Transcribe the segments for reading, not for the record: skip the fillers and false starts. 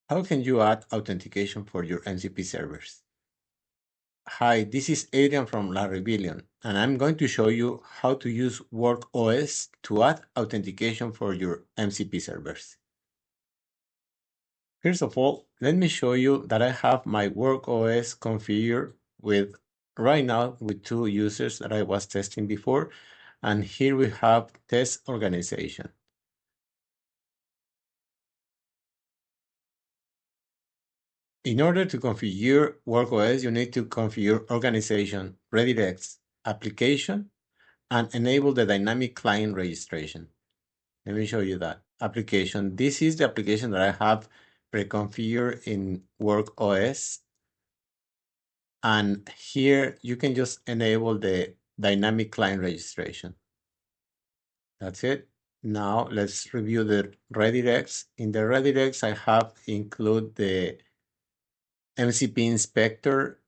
How can you add authentication for your MCP servers? Hi, this is Adrian from La Rebellion, and I'm going to show you how to use WorkOS to add authentication for your MCP servers. First of all, let me show you that I have my WorkOS configured right now with 2 users that I was testing before, and here we have test organization. In order to configure WorkOS, you need to configure organization, redirects, application, and enable the dynamic client registration. Let me show you that application. This is the application that I have pre-configured in WorkOS. And here you can just enable the dynamic client registration. That's it. Now let's review the redirects. In the redirects, I have include the MCP inspector.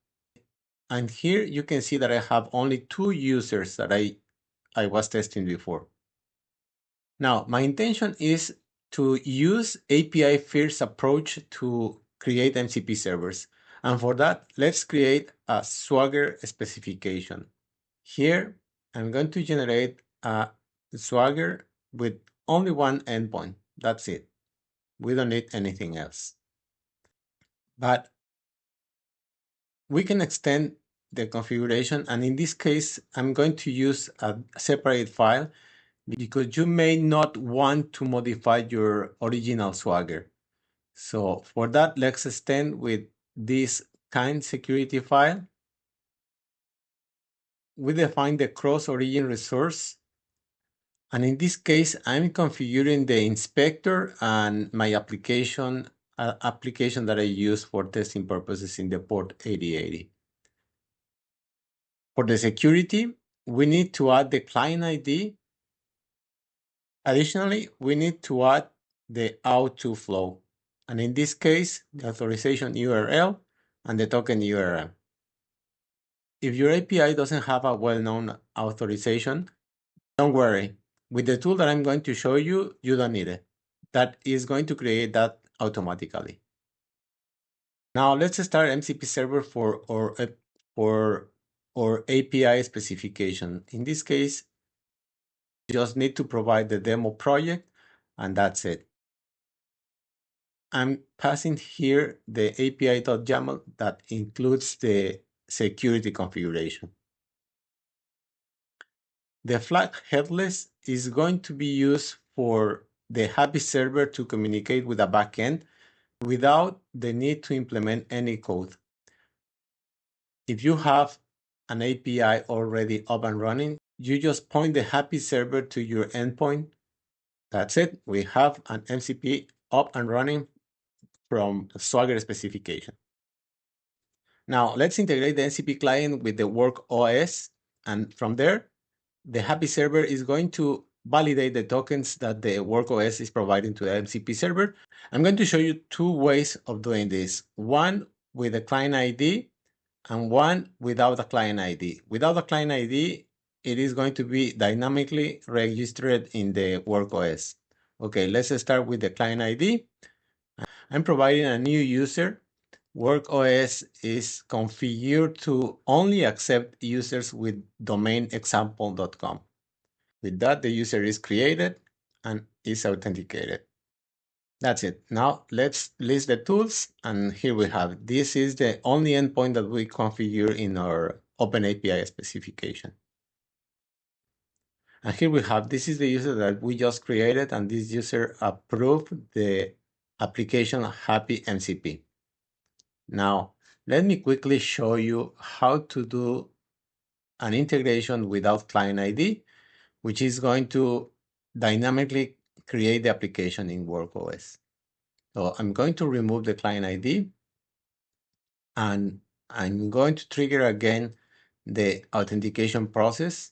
And here you can see that I have only 2 users that I was testing before. Now, my intention is to use API first approach to create MCP servers. And for that, let's create a Swagger specification. Here, I'm going to generate a Swagger with only one endpoint. That's it. We don't need anything else. But we can extend the configuration. And in this case, I'm going to use a separate file because you may not want to modify your original Swagger. So for that, let's extend with this kind security file. We define the cross-origin resource. And in this case, I'm configuring the inspector and my application that I use for testing purposes in the port 8080. For the security, we need to add the client ID. Additionally, we need to add the auth flow. And in this case, the authorization URL and the token URL. If your API doesn't have a well-known authorization, don't worry. With the tool that I'm going to show you, you don't need it. That is going to create that automatically. Now let's start MCP server for our API specification. In this case, you just need to provide the demo project, and that's it. I'm passing here the API.yaml that includes the security configuration. The flag headless is going to be used for the Happy server to communicate with a backend without the need to implement any code. If you have an API already up and running, you just point the Happy server to your endpoint. That's it. We have an MCP up and running from Swagger specification. Now let's integrate the MCP client with the WorkOS, and from there, the Happy server is going to validate the tokens that the WorkOS is providing to the MCP server. I'm going to show you 2 ways of doing this. One with the client ID and one without the client ID. Without the client ID, it is going to be dynamically registered in the WorkOS. Okay, let's start with the client ID. I'm providing a new user. WorkOS is configured to only accept users with domain example.com. With that, the user is created and is authenticated. That's it. Now let's list the tools, and here we have. This is the only endpoint that we configure in our OpenAPI specification. And here we have, this is the user that we just created, and this user approved the application Happy MCP. Now, let me quickly show you how to do an integration without client ID, which is going to dynamically create the application in WorkOS. So I'm going to remove the client ID, and I'm going to trigger again the authentication process.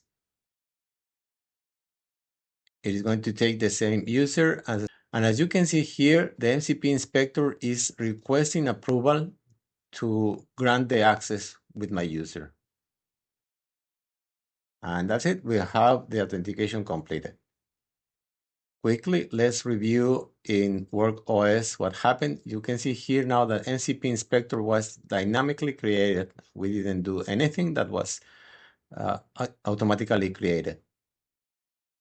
It is going to take the same user, and as you can see here, the MCP inspector is requesting approval to grant the access with my user. And that's it. We have the authentication completed. quickly, let's review in WorkOS what happened. You can see here now that MCP inspector was dynamically created. We didn't do anything, that was automatically created.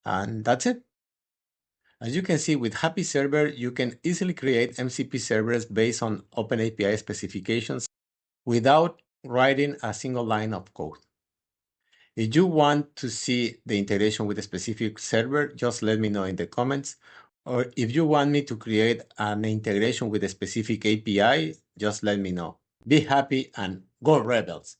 And that's it. As you can see, with Happy Server, you can easily create MCP servers based on OpenAPI specifications without writing a single line of code. If you want to see the integration with a specific server, just let me know in the comments. Or if you want me to create an integration with a specific API, just let me know. Be happy and go Rebels!